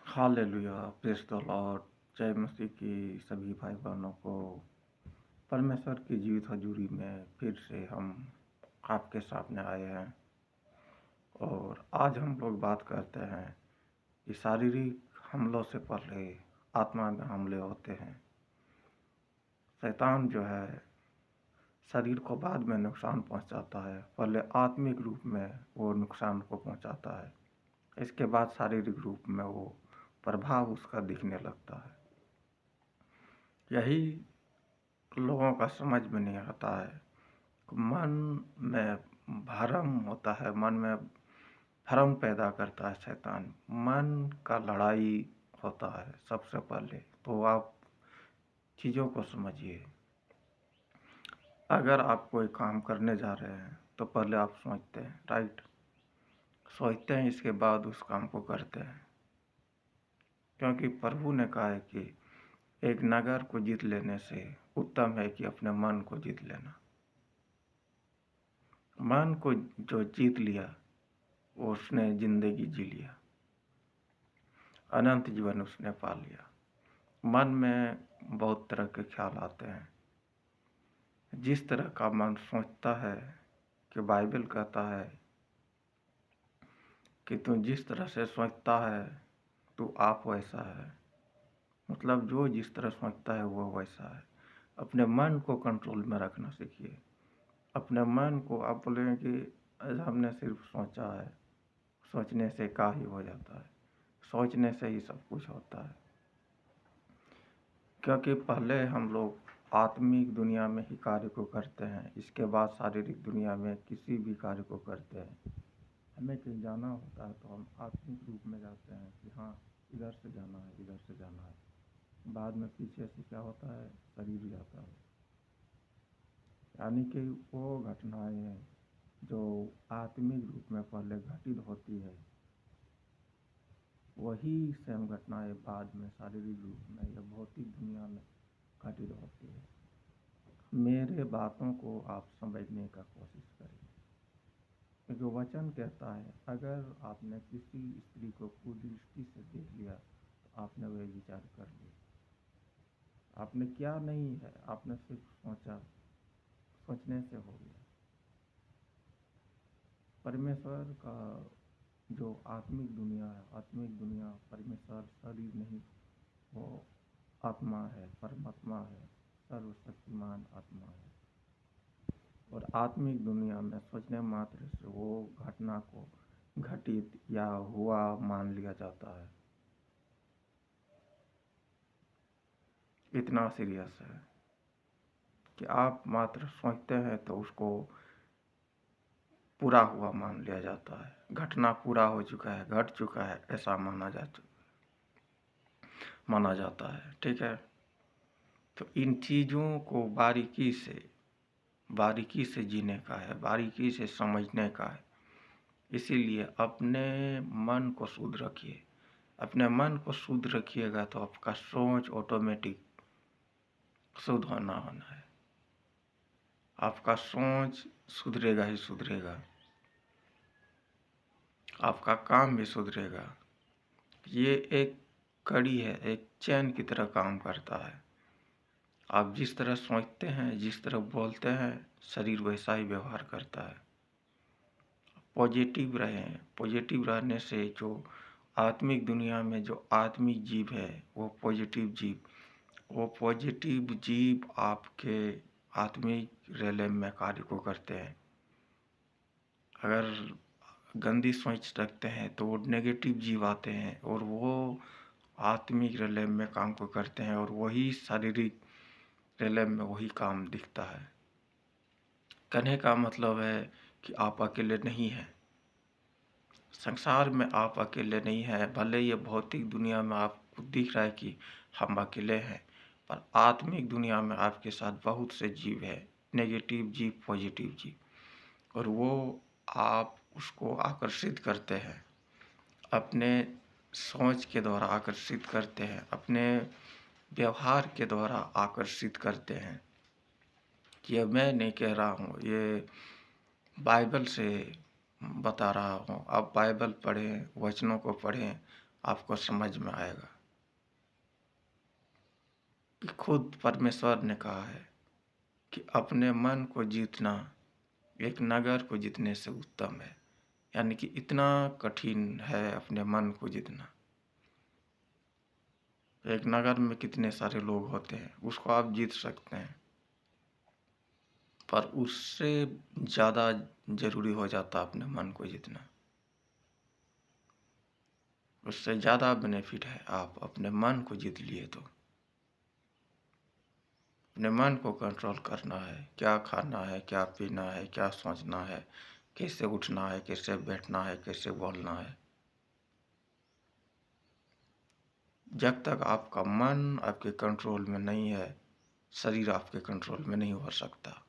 Hallelujah, praise the Lord. जय मसीह की सभी भाई बहनों को परमेश्वर की जीवित हजूरी में फिर से हम आपके सामने आए हैं। और आज हम लोग बात करते हैं कि शारीरिक हमलों से पहले आत्मा में हमले होते हैं। शैतान जो है शरीर को बाद में नुकसान पहुंचाता है, पहले आत्मिक रूप में वो नुकसान को पहुंचाता है। इसके बाद शारीरिक रूप में वो प्रभाव उसका दिखने लगता है। यही लोगों का समझ में नहीं आता है। मन में भरम होता है, मन में भ्रम पैदा करता है शैतान। मन का लड़ाई होता है सबसे पहले। तो आप चीज़ों को समझिए। अगर आप कोई काम करने जा रहे हैं तो पहले आप सोचते हैं, राइट? सोचते हैं, इसके बाद उस काम को करते हैं। क्योंकि प्रभु ने कहा है कि एक नगर को जीत लेने से उत्तम है कि अपने मन को जीत लेना। मन को जो जीत लिया उसने जिंदगी जी लिया, अनंत जीवन उसने पा लिया। मन में बहुत तरह के ख्याल आते हैं। जिस तरह का मन सोचता है कि बाइबल कहता है कि तू जिस तरह से सोचता है तू आप वैसा है। मतलब जो जिस तरह सोचता है वो वैसा है। अपने मन को कंट्रोल में रखना सीखिए। अपने मन को आप बोलेंगे कि हमने सिर्फ सोचा है, सोचने से क्या ही हो जाता है, सोचने से ही सब कुछ होता है। क्योंकि पहले हम लोग आत्मिक दुनिया में ही कार्य को करते हैं, इसके बाद शारीरिक दुनिया में किसी भी कार्य को करते हैं। हमें कहीं जाना होता है तो हम आत्मिक रूप में जाते हैं कि हाँ इधर से जाना है, इधर से जाना है। बाद में पीछे से क्या होता है, शरीर जाता है। यानी कि वो घटनाएं हैं जो आत्मिक रूप में पहले घटित होती है, वही सेम घटनाएं बाद में शारीरिक रूप में या भौतिक दुनिया में घटित होती है। मेरे बातों को आप समझने का कोशिश करिए। जो वचन कहता है, अगर आपने किसी स्त्री को कुदृष्टि से देख लिया तो आपने वह विचार कर लिया। आपने क्या नहीं है, आपने सिर्फ सोचा, सोचने से हो गया। परमेश्वर का जो आत्मिक दुनिया है, आत्मिक दुनिया परमेश्वर शरीर नहीं, वो आत्मा है, परमात्मा है, सर्वशक्तिमान आत्मा है। और आत्मिक दुनिया में सोचने मात्र से वो घटना को घटित या हुआ मान लिया जाता है। इतना सीरियस है कि आप मात्र सोचते हैं तो उसको पूरा हुआ मान लिया जाता है। घटना पूरा हो चुका है, घट चुका है, ऐसा माना जाता है। ठीक है। तो इन चीज़ों को बारीकी से जीने का है, बारीकी से समझने का है। इसीलिए अपने मन को शुद्ध रखिए। अपने मन को शुद्ध रखिएगा तो आपका सोच ऑटोमेटिक शुद्ध होना है। आपका सोच सुधरेगा ही सुधरेगा, आपका काम भी सुधरेगा। ये एक कड़ी है, एक चैन की तरह काम करता है। आप जिस तरह सोचते हैं, जिस तरह बोलते हैं, शरीर वैसा ही व्यवहार करता है। पॉजिटिव रहें। पॉजिटिव रहने से जो आत्मिक दुनिया में जो आत्मिक जीव है, वो पॉजिटिव जीव आपके आत्मिक रेलम में कार्य को करते हैं। अगर गंदी सोच रखते हैं तो वो नेगेटिव जीव आते हैं और वो आत्मिक रेलम में काम को करते हैं, और वही शारीरिक रेलम में वही काम दिखता है। कहने का मतलब है कि आप अकेले नहीं हैं। संसार में आप अकेले नहीं हैं। भले ये भौतिक दुनिया में आपको दिख रहा है कि हम अकेले हैं, पर आत्मिक दुनिया में आपके साथ बहुत से जीव है, नेगेटिव जीव, पॉजिटिव जीव, और वो आप उसको आकर्षित करते हैं। अपने सोच के द्वारा आकर्षित करते हैं, अपने व्यवहार के द्वारा आकर्षित करते हैं। ये मैं नहीं कह रहा हूँ, ये बाइबल से बता रहा हूँ। आप बाइबल पढ़ें, वचनों को पढ़ें, आपको समझ में आएगा कि खुद परमेश्वर ने कहा है कि अपने मन को जीतना एक नगर को जीतने से उत्तम है। यानी कि इतना कठिन है अपने मन को जीतना। एक नगर में कितने सारे लोग होते हैं, उसको आप जीत सकते हैं, पर उससे ज़्यादा जरूरी हो जाता अपने मन को जीतना। उससे ज़्यादा बेनिफिट है आप अपने मन को जीत लिए तो। अपने मन को कंट्रोल करना है, क्या खाना है, क्या पीना है, क्या सोचना है, कैसे उठना है, कैसे बैठना है, कैसे बोलना है। जब तक आपका मन आपके कंट्रोल में नहीं है, शरीर आपके कंट्रोल में नहीं हो सकता।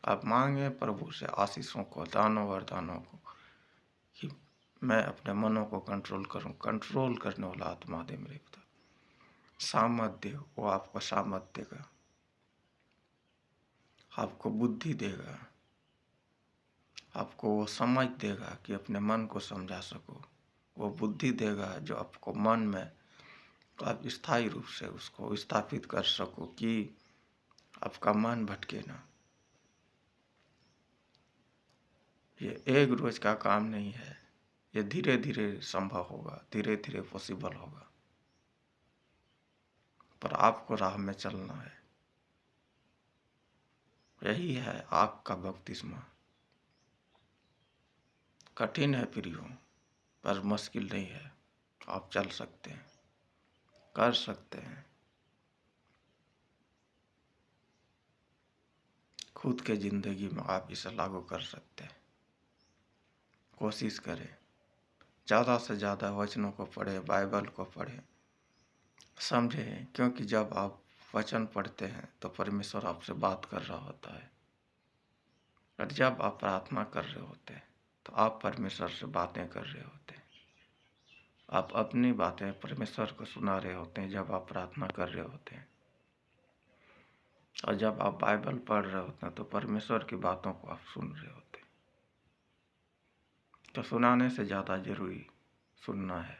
आप मांगे प्रभु से आशीषों को, दानों वरदानों को, कि मैं अपने मनों को कंट्रोल करूं। कंट्रोल करने वाला आत्मा दे मेरे पिता। सामर्थ्य, वो आपको सामर्थ्य देगा, आपको बुद्धि देगा, आपको वो समझ देगा कि अपने मन को समझा सको। वो बुद्धि देगा जो आपको मन में आप स्थायी रूप से उसको स्थापित कर सको कि आपका मन भटके ना। ये एक रोज का काम नहीं है, ये धीरे धीरे संभव होगा, धीरे धीरे पॉसिबल होगा, पर आपको राह में चलना है। यही है आपका बपतिस्मा। कठिन है प्रियो, पर मुश्किल नहीं है। आप चल सकते हैं, कर सकते हैं। खुद के जिंदगी में आप इसे लागू कर सकते हैं। कोशिश करें, ज़्यादा से ज़्यादा वचनों को पढ़ें, बाइबल को पढ़ें, समझें, क्योंकि जब आप वचन पढ़ते हैं तो परमेश्वर आपसे बात कर रहा होता है। और जब आप प्रार्थना कर रहे होते हैं तो आप परमेश्वर से बातें कर रहे होते हैं। आप अपनी बातें परमेश्वर को सुना रहे होते हैं जब आप प्रार्थना कर रहे होते हैं। और जब आप बाइबल पढ़ रहे होते हैं तो परमेश्वर की बातों को आप सुन रहे होते हैं। तो सुनाने से ज़्यादा जरूरी सुनना है,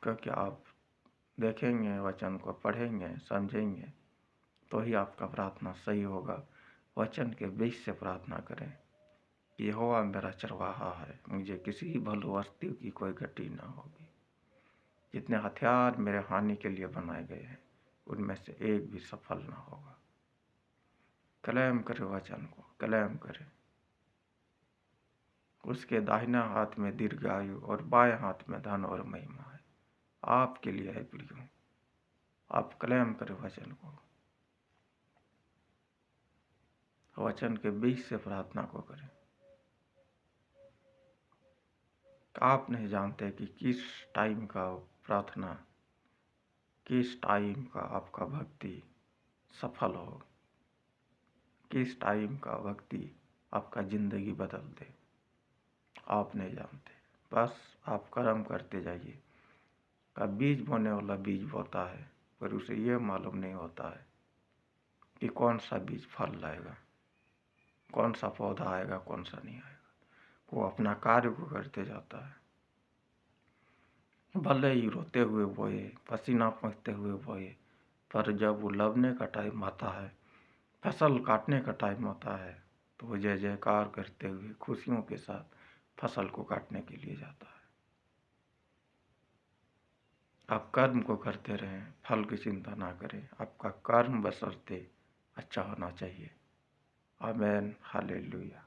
क्योंकि आप देखेंगे, वचन को पढ़ेंगे, समझेंगे, तो ही आपका प्रार्थना सही होगा। वचन के बीच से प्रार्थना करें, यहोवा मेरा चरवाहा है, मुझे किसी भली वस्तु की कोई घटी ना होगी। जितने हथियार मेरे हानि के लिए बनाए गए हैं उनमें से एक भी सफल ना होगा। क्लेम करें वचन को, क्लेम करें। उसके दाहिना हाथ में दीर्घायु और बाएं हाथ में धन और महिमा है। आपके लिए है प्रियो, आप क्लेम करें वचन को। वचन के बीच से प्रार्थना को करें। आप नहीं जानते कि किस टाइम का प्रार्थना, किस टाइम का आपका भक्ति सफल हो, किस टाइम का भक्ति आपका जिंदगी बदल दे। आप नहीं जानते, बस आप कर्म करते जाइए। का बीज बोने वाला बीज बोता है, पर उसे यह मालूम नहीं होता है कि कौन सा बीज फल लाएगा, कौन सा पौधा आएगा, कौन सा नहीं आएगा। वो अपना कार्य को करते जाता है, भले ही रोते हुए बोए, पसीना पोंछते हुए बोए, पर जब वो लवने का टाइम आता है, फसल काटने का टाइम आता है, तो वो जय जयकार करते हुए खुशियों के साथ फसल को काटने के लिए जाता है। आप कर्म को करते रहें, फल की चिंता ना करें। आपका कर्म बशर्ते अच्छा होना चाहिए। आमेन, हालेलुया।